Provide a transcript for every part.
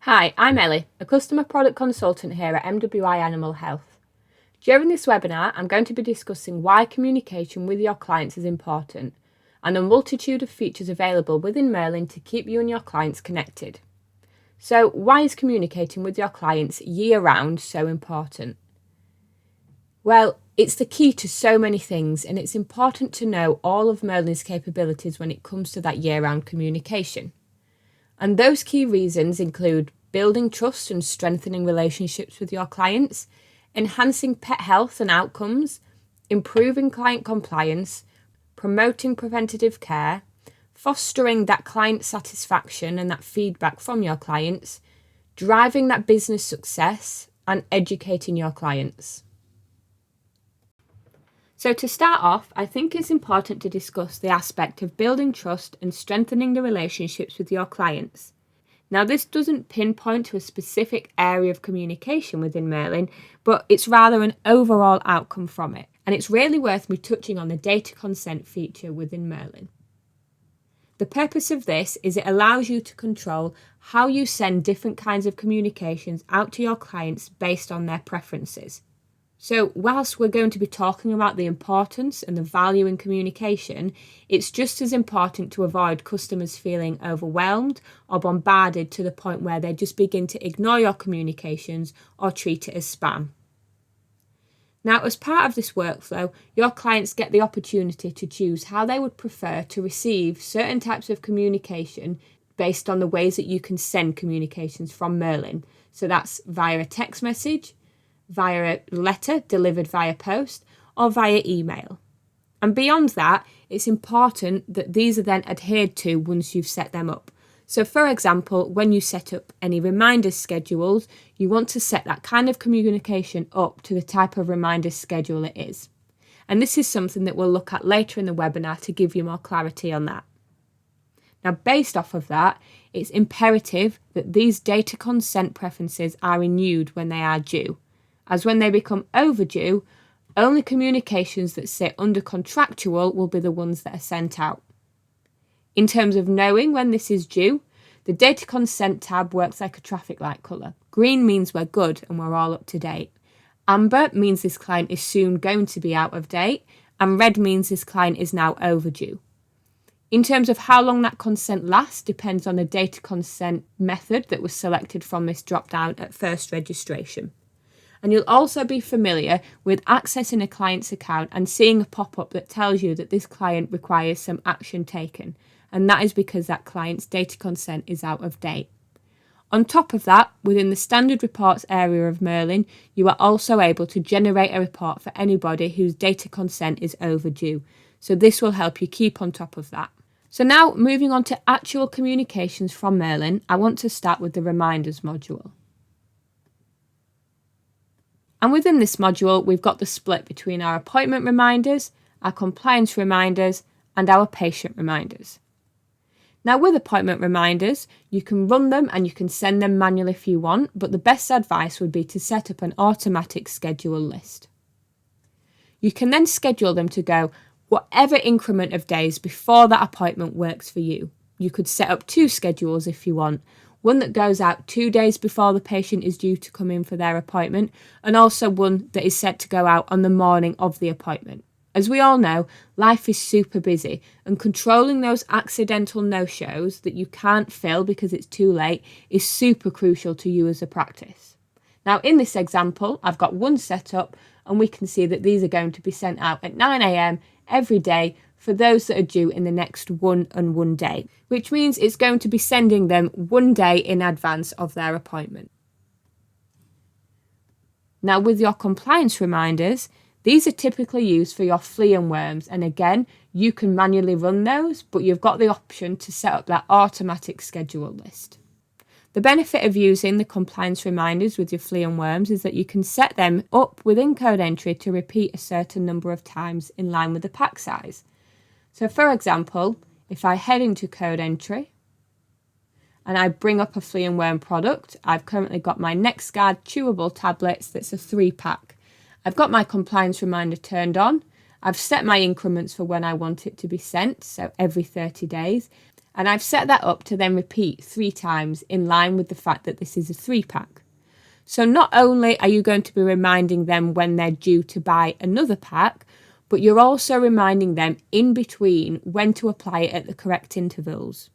Hi, I'm Ellie, a customer product consultant here at MWI Animal Health. During this webinar, I'm going to be discussing why communication with your clients is important and a multitude of features available within Merlin to keep you and your clients connected. So, why is communicating with your clients year-round so important? Well, it's the key to so many things, and it's important to know all of Merlin's capabilities when it comes to that year-round communication. And those key reasons include building trust and strengthening relationships with your clients, enhancing pet health and outcomes, improving client compliance, promoting preventative care, fostering that client satisfaction and that feedback from your clients, driving that business success, and educating your clients. So to start off, I think it's important to discuss the aspect of building trust and strengthening the relationships with your clients. Now, this doesn't pinpoint to a specific area of communication within Merlin, but it's rather an overall outcome from it. And it's really worth me touching on the data consent feature within Merlin. The purpose of this is it allows you to control how you send different kinds of communications out to your clients based on their preferences. So whilst we're going to be talking about the importance and the value in communication, it's just as important to avoid customers feeling overwhelmed or bombarded to the point where they just begin to ignore your communications or treat it as spam. Now, as part of this workflow, your clients get the opportunity to choose how they would prefer to receive certain types of communication based on the ways that you can send communications from Merlin. So that's via a text message, via a letter delivered via post, or via email. And beyond that, it's important that these are then adhered to once you've set them up. So for example, when you set up any reminders schedules, you want to set that kind of communication up to the type of reminder schedule it is. And this is something that we'll look at later in the webinar to give you more clarity on that. Now, based off of that, it's imperative that these data consent preferences are renewed when they are due, as when they become overdue, only communications that sit under contractual will be the ones that are sent out. In terms of knowing when this is due, the data consent tab works like a traffic light colour. Green means we're good and we're all up to date. Amber means this client is soon going to be out of date, and red means this client is now overdue. In terms of how long that consent lasts depends on the data consent method that was selected from this drop-down at first registration. And you'll also be familiar with accessing a client's account and seeing a pop-up that tells you that this client requires some action taken. And that is because that client's data consent is out of date. On top of that, within the standard reports area of Merlin, you are also able to generate a report for anybody whose data consent is overdue. So this will help you keep on top of that. So now moving on to actual communications from Merlin, I want to start with the reminders module. And within this module, we've got the split between our appointment reminders, our compliance reminders, and our patient reminders. Now, with appointment reminders, you can run them and you can send them manually if you want, but the best advice would be to set up an automatic schedule list. You can then schedule them to go whatever increment of days before that appointment works for you. You could set up 2 schedules if you want. One that goes out 2 days before the patient is due to come in for their appointment, and also one that is set to go out on the morning of the appointment. As we all know, life is super busy, and controlling those accidental no-shows that you can't fill because it's too late is super crucial to you as a practice. Now, in this example, I've got one set up, and we can see that these are going to be sent out at 9 a.m. every day for those that are due in the next 1 day, which means it's going to be sending them 1 day in advance of their appointment. Now, with your compliance reminders, these are typically used for your flea and worms, and again, you can manually run those, but you've got the option to set up that automatic schedule list. The benefit of using the compliance reminders with your flea and worms is that you can set them up within code entry to repeat a certain number of times in line with the pack size. So for example, if I head into code entry and I bring up a flea and worm product, I've currently got my NextGuard chewable tablets that's a 3-pack. I've got my compliance reminder turned on. I've set my increments for when I want it to be sent, so every 30 days. And I've set that up to then repeat 3 times in line with the fact that this is a 3-pack. So not only are you going to be reminding them when they're due to buy another pack, but you're also reminding them in between when to apply it at the correct intervals.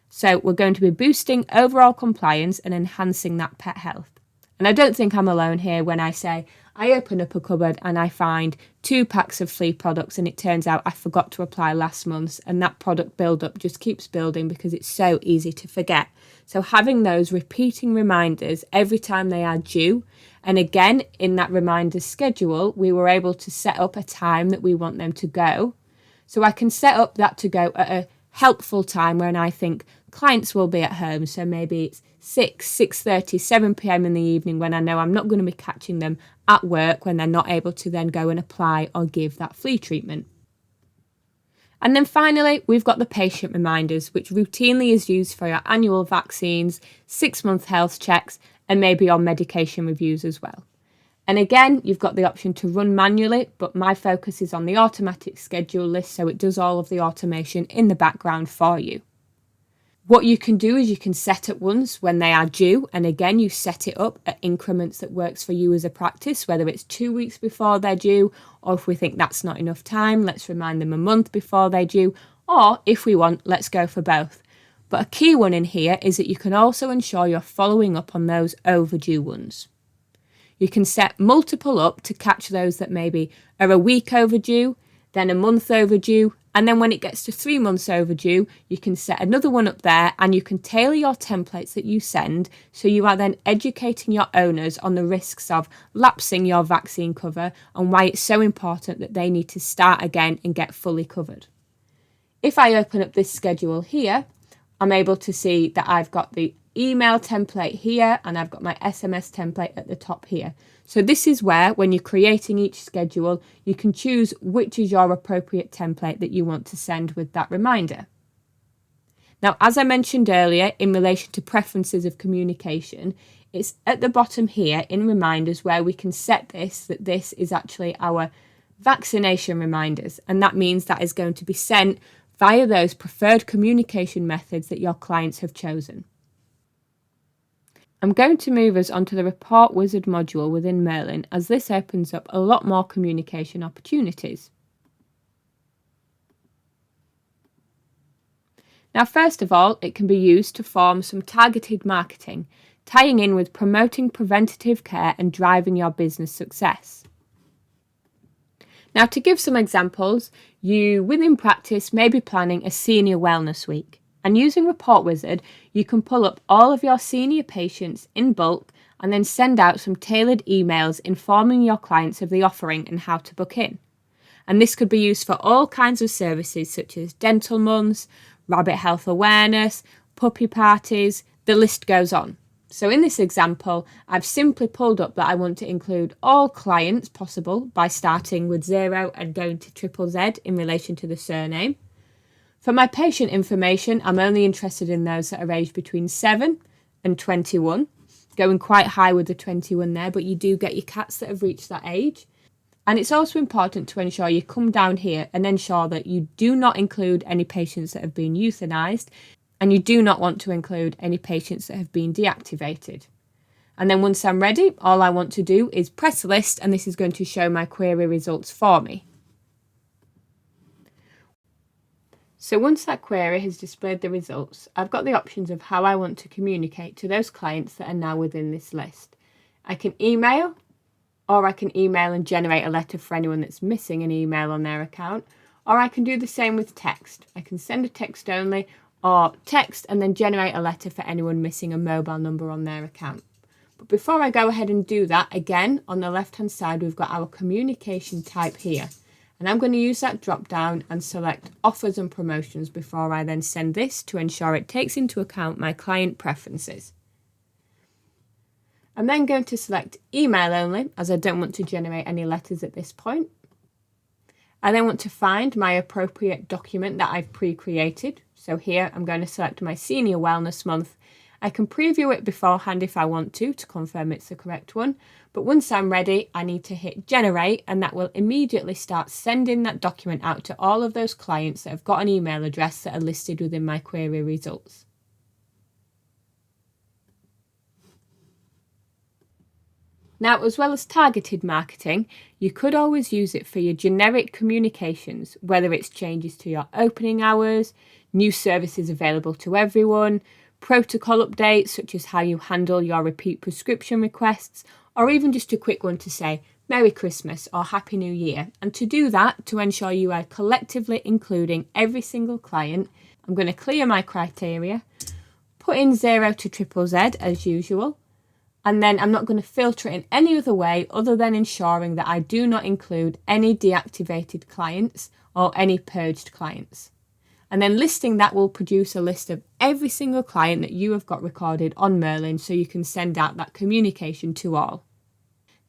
So we're going to be boosting overall compliance and enhancing that pet health. And I don't think I'm alone here when I say I open up a cupboard and I find 2 packs of flea products and it turns out I forgot to apply last month's, and that product build-up just keeps building because it's so easy to forget. So having those repeating reminders every time they are due, and again in that reminder schedule we were able to set up a time that we want them to go. So I can set up that to go at a helpful time when I think clients will be at home, so maybe it's 6:30, 7 p.m. in the evening when I know I'm not going to be catching them at work when they're not able to then go and apply or give that flea treatment. And then finally, we've got the patient reminders, which routinely is used for your annual vaccines, 6-month health checks, and maybe your medication reviews as well. And again, you've got the option to run manually, but my focus is on the automatic schedule list, so it does all of the automation in the background for you. What you can do is you can set at once when they are due, and again you set it up at increments that works for you as a practice, whether it's 2 weeks before they're due, or if we think that's not enough time, let's remind them a month before they're due, or if we want, let's go for both. But a key one in here is that you can also ensure you're following up on those overdue ones. You can set multiple up to catch those that maybe are a week overdue, then a month overdue, and then when it gets to 3 months overdue, you can set another one up there, and you can tailor your templates that you send, so you are then educating your owners on the risks of lapsing your vaccine cover and why it's so important that they need to start again and get fully covered. If I open up this schedule here, I'm able to see that I've got the email template here and I've got my SMS template at the top here. So this is where, when you're creating each schedule, you can choose which is your appropriate template that you want to send with that reminder. Now, as I mentioned earlier, in relation to preferences of communication, it's at the bottom here in reminders where we can set this, that this is actually our vaccination reminders. And that means that is going to be sent via those preferred communication methods that your clients have chosen. I'm going to move us onto the Report Wizard module within Merlin, as this opens up a lot more communication opportunities. Now, first of all, it can be used to form some targeted marketing, tying in with promoting preventative care and driving your business success. Now, to give some examples, you within practice may be planning a senior wellness week. And using Report Wizard, you can pull up all of your senior patients in bulk and then send out some tailored emails informing your clients of the offering and how to book in. And this could be used for all kinds of services such as dental months, rabbit health awareness, puppy parties, the list goes on. So in this example, I've simply pulled up that I want to include all clients possible by starting with 0 and going to ZZZ in relation to the surname. For my patient information, I'm only interested in those that are aged between 7 and 21, going quite high with the 21 there, but you do get your cats that have reached that age. And it's also important to ensure you come down here and ensure that you do not include any patients that have been euthanized, and you do not want to include any patients that have been deactivated. And then once I'm ready, all I want to do is press list, and this is going to show my query results for me. So once that query has displayed the results, I've got the options of how I want to communicate to those clients that are now within this list. I can email, or I can email and generate a letter for anyone that's missing an email on their account, or I can do the same with text. I can send a text only, or text and then generate a letter for anyone missing a mobile number on their account. But before I go ahead and do that, again, on the left-hand side, we've got our communication type here. And I'm going to use that drop down and select offers and promotions before I then send this to ensure it takes into account my client preferences. I'm then going to select email only, as I don't want to generate any letters at this point. I then want to find my appropriate document that I've pre-created. So here I'm going to select my senior wellness month, I can preview it beforehand if I want to confirm it's the correct one, but once I'm ready, I need to hit generate, and that will immediately start sending that document out to all of those clients that have got an email address that are listed within my query results. Now, as well as targeted marketing, you could always use it for your generic communications, whether it's changes to your opening hours, new services available to everyone, protocol updates such as how you handle your repeat prescription requests, or even just a quick one to say Merry Christmas or Happy New Year. And to do that, to ensure you are collectively including every single client, I'm going to clear my criteria, put in 0 to triple Z as usual, and then I'm not going to filter it in any other way other than ensuring that I do not include any deactivated clients or any purged clients. And then listing that will produce a list of every single client that you have got recorded on Merlin, so you can send out that communication to all.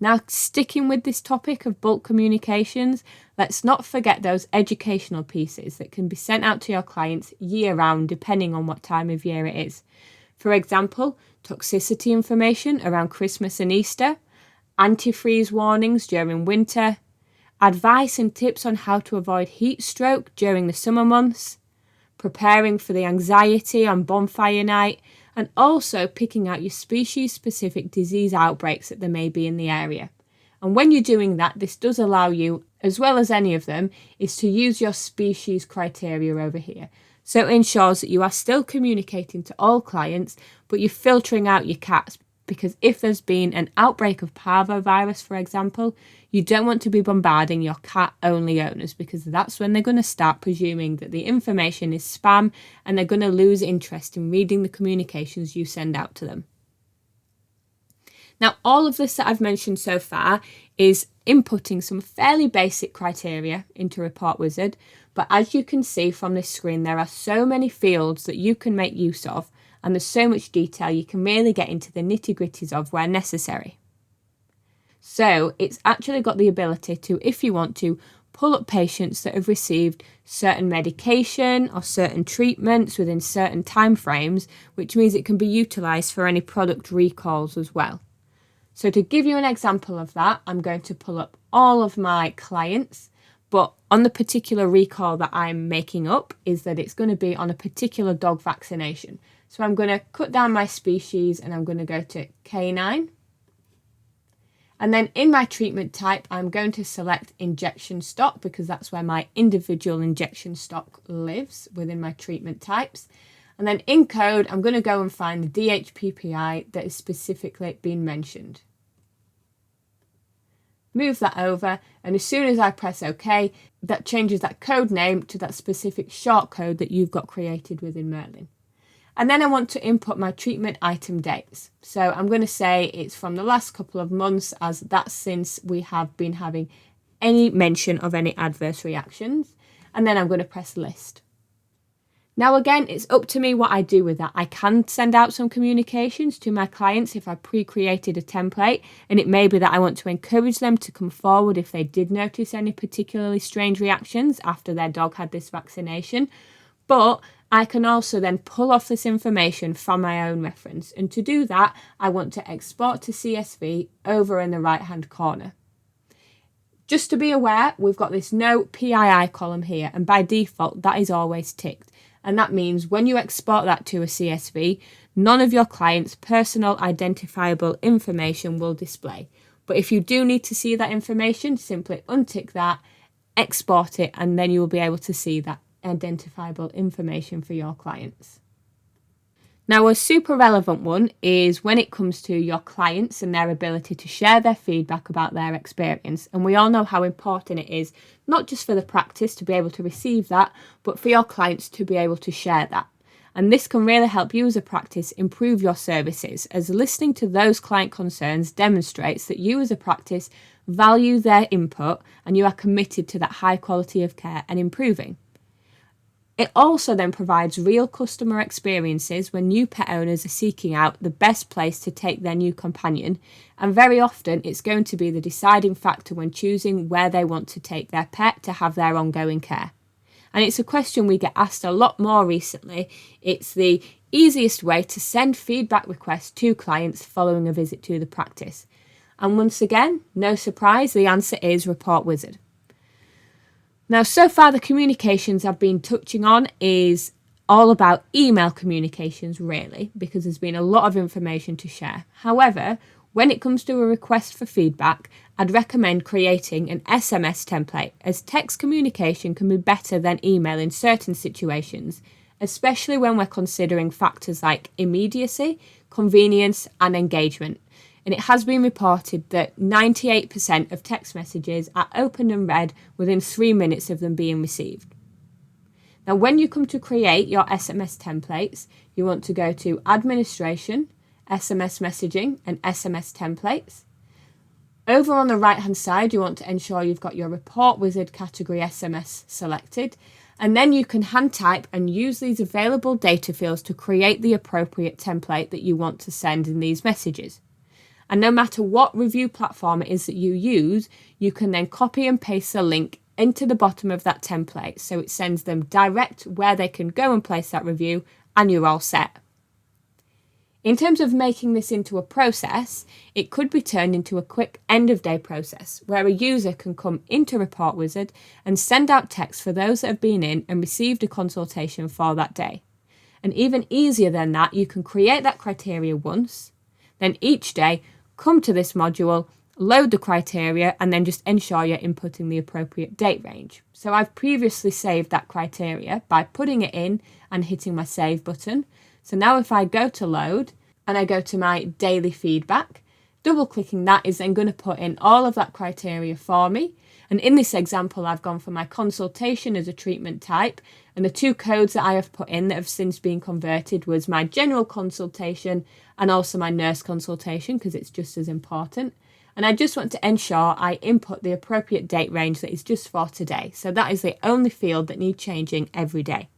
Now, sticking with this topic of bulk communications, let's not forget those educational pieces that can be sent out to your clients year round depending on what time of year it is. For example, toxicity information around Christmas and Easter, antifreeze warnings during winter, advice and tips on how to avoid heat stroke during the summer months, preparing for the anxiety on bonfire night, and also picking out your species-specific disease outbreaks that there may be in the area. And when you're doing that, this does allow you, as well as any of them, is to use your species criteria over here. So it ensures that you are still communicating to all clients, but you're filtering out your cats, because if there's been an outbreak of parvovirus, for example, you don't want to be bombarding your cat-only owners, because that's when they're going to start presuming that the information is spam and they're going to lose interest in reading the communications you send out to them. Now, all of this that I've mentioned so far is inputting some fairly basic criteria into Report Wizard, but as you can see from this screen, there are so many fields that you can make use of, and there's so much detail you can really get into the nitty-gritties of where necessary. So it's actually got the ability to, if you want to, pull up patients that have received certain medication or certain treatments within certain timeframes, which means it can be utilised for any product recalls as well. So to give you an example of that, I'm going to pull up all of my clients, but on the particular recall that I'm making up is that it's going to be on a particular dog vaccination. So I'm going to cut down my species and I'm going to go to canine. And then in my treatment type, I'm going to select injection stock, because that's where my individual injection stock lives within my treatment types. And then in code, I'm going to go and find the DHPPI that is specifically been mentioned. Move that over, and as soon as I press OK, that changes that code name to that specific short code that you've got created within Merlin. And then I want to input my treatment item dates. So I'm going to say it's from the last couple of months, as that's since we have been having any mention of any adverse reactions. And then I'm going to press list. Now again, it's up to me what I do with that. I can send out some communications to my clients if I pre-created a template, and it may be that I want to encourage them to come forward if they did notice any particularly strange reactions after their dog had this vaccination. But I can also then pull off this information from my own reference, and to do that, I want to export to CSV over in the right-hand corner. Just to be aware, we've got this no PII column here, and by default, that is always ticked. And that means when you export that to a CSV, none of your clients' personal identifiable information will display. But if you do need to see that information, simply untick that, export it, and then you will be able to see that identifiable information for your clients. Now, a super relevant one is when it comes to your clients and their ability to share their feedback about their experience. And we all know how important it is, not just for the practice to be able to receive that, but for your clients to be able to share that. And this can really help you as a practice improve your services, as listening to those client concerns demonstrates that you as a practice value their input and you are committed to that high quality of care and improving. It also then provides real customer experiences when new pet owners are seeking out the best place to take their new companion, and very often it's going to be the deciding factor when choosing where they want to take their pet to have their ongoing care. And it's a question we get asked a lot more recently. It's the easiest way to send feedback requests to clients following a visit to the practice. And once again, no surprise, the answer is Report Wizard. Now, so far the communications I've been touching on is all about email communications, really, because there's been a lot of information to share. However, when it comes to a request for feedback, I'd recommend creating an SMS template, as text communication can be better than email in certain situations, especially when we're considering factors like immediacy, convenience, and engagement. And it has been reported that 98% of text messages are opened and read within 3 minutes of them being received. Now, when you come to create your SMS templates, you want to go to Administration, SMS Messaging, and SMS Templates. Over on the right-hand side, you want to ensure you've got your Report Wizard category SMS selected, and then you can hand type and use these available data fields to create the appropriate template that you want to send in these messages. And no matter what review platform it is that you use, you can then copy and paste the link into the bottom of that template, so it sends them direct where they can go and place that review, and you're all set. In terms of making this into a process, it could be turned into a quick end-of-day process where a user can come into Report Wizard and send out text for those that have been in and received a consultation for that day. And even easier than that, you can create that criteria once, then each day come to this module, load the criteria, and then just ensure you're inputting the appropriate date range. So I've previously saved that criteria by putting it in and hitting my save button. So now if I go to load and I go to my daily feedback, double clicking that is then going to put in all of that criteria for me. And in this example, I've gone for my consultation as a treatment type, and the 2 codes that I have put in that have since been converted was my general consultation and also my nurse consultation, because it's just as important. And I just want to ensure I input the appropriate date range that is just for today. So that is the only field that needs changing every day.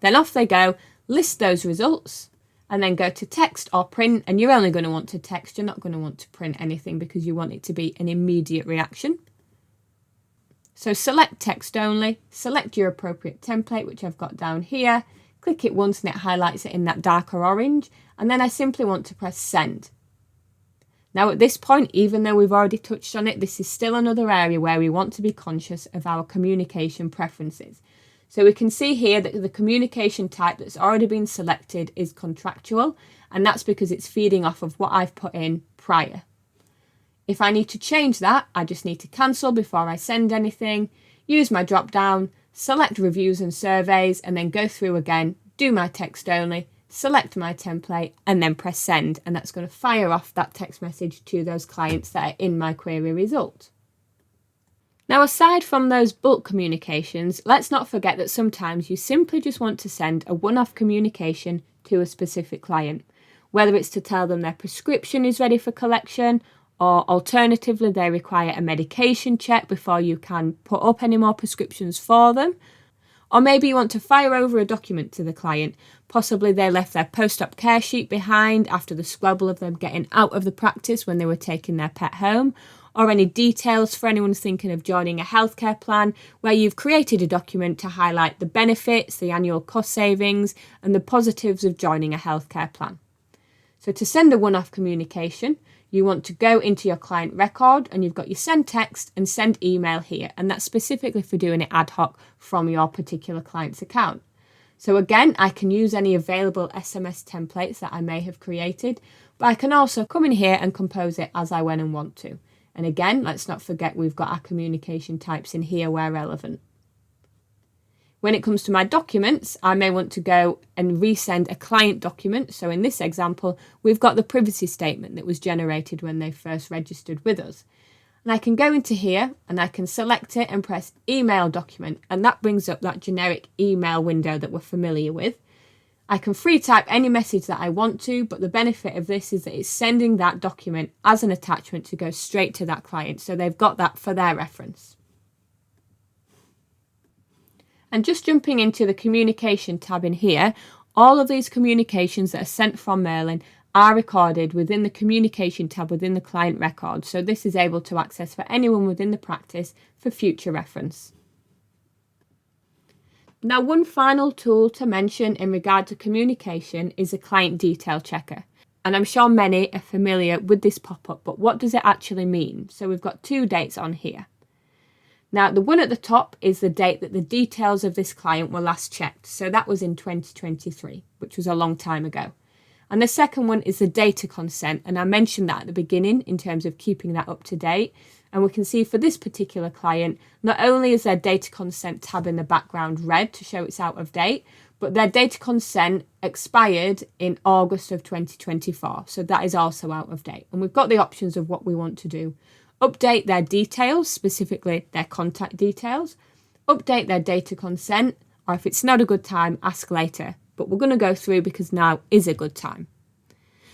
Then off they go, list those results, and then go to text or print, and you're only going to want to text, you're not going to want to print anything because you want it to be an immediate reaction. So select text only, select your appropriate template, which I've got down here, click it once and it highlights it in that darker orange, and then I simply want to press send. Now at this point, even though we've already touched on it, this is still another area where we want to be conscious of our communication preferences. So we can see here that the communication type that's already been selected is contractual, and that's because it's feeding off of what I've put in prior. If I need to change that, I just need to cancel before I send anything, use my drop down, select reviews and surveys, and then go through again, do my text only, select my template, and then press send, and that's going to fire off that text message to those clients that are in my query result. Now, aside from those bulk communications, let's not forget that sometimes you simply just want to send a one-off communication to a specific client, whether it's to tell them their prescription is ready for collection, or alternatively they require a medication check before you can put up any more prescriptions for them. Or maybe you want to fire over a document to the client. Possibly they left their post-op care sheet behind after the squabble of them getting out of the practice when they were taking their pet home, or any details for anyone thinking of joining a healthcare plan, where you've created a document to highlight the benefits, the annual cost savings, and the positives of joining a healthcare plan. So to send a one-off communication, you want to go into your client record, and you've got your send text and send email here, and that's specifically for doing it ad hoc from your particular client's account. So again, I can use any available SMS templates that I may have created, but I can also come in here and compose it as I when and want to. And again, let's not forget we've got our communication types in here where relevant. When it comes to my documents, I may want to go and resend a client document. So in this example, we've got the privacy statement that was generated when they first registered with us. And I can go into here and I can select it and press email document. And that brings up that generic email window that we're familiar with. I can free type any message that I want to, but the benefit of this is that it's sending that document as an attachment to go straight to that client. So they've got that for their reference. And just jumping into the communication tab in here, all of these communications that are sent from Merlin are recorded within the communication tab within the client record. So this is able to access for anyone within the practice for future reference. Now, one final tool to mention in regard to communication is a client detail checker. And I'm sure many are familiar with this pop-up, but what does it actually mean? So we've got two dates on here. Now, the one at the top is the date that the details of this client were last checked. So that was in 2023, which was a long time ago. And the second one is the data consent. And I mentioned that at the beginning in terms of keeping that up to date. And we can see for this particular client, not only is their data consent tab in the background red to show it's out of date, but their data consent expired in August of 2024. So that is also out of date. And we've got the options of what we want to do. Update their details, specifically their contact details, update their data consent, or if it's not a good time, ask later. But we're going to go through because now is a good time.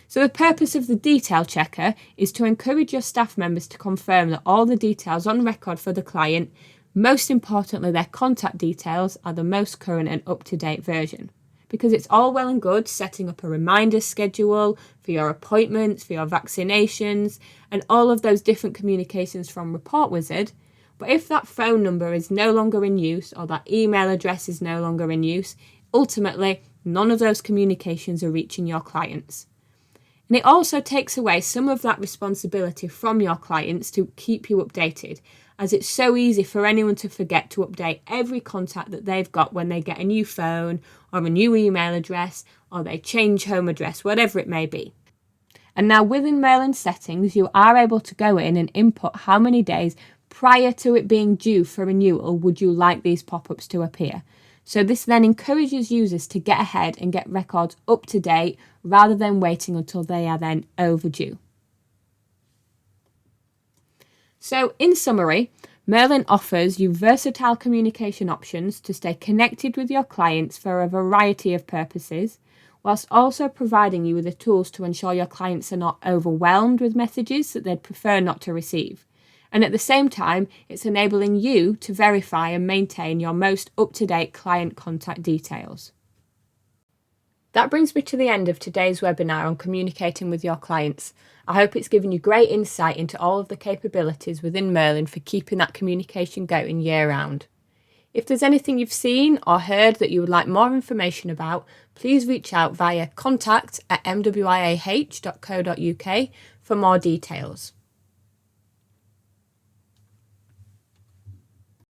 So the purpose of the detail checker is to encourage your staff members to confirm that all the details on record for the client, most importantly their contact details, are the most current and up-to-date version. Because it's all well and good setting up a reminder schedule for your appointments, for your vaccinations, and all of those different communications from Report Wizard. But if that phone number is no longer in use or that email address is no longer in use, ultimately, none of those communications are reaching your clients. And it also takes away some of that responsibility from your clients to keep you updated, as it's so easy for anyone to forget to update every contact that they've got when they get a new phone or a new email address or they change home address, whatever it may be. And now within Merlin settings, you are able to go in and input how many days prior to it being due for renewal would you like these pop-ups to appear. So this then encourages users to get ahead and get records up to date rather than waiting until they are then overdue. So in summary, Merlin offers you versatile communication options to stay connected with your clients for a variety of purposes, whilst also providing you with the tools to ensure your clients are not overwhelmed with messages that they'd prefer not to receive. And at the same time, it's enabling you to verify and maintain your most up-to-date client contact details. That brings me to the end of today's webinar on communicating with your clients. I hope it's given you great insight into all of the capabilities within Merlin for keeping that communication going year round. If there's anything you've seen or heard that you would like more information about, please reach out via contact@mwiah.co.uk for more details.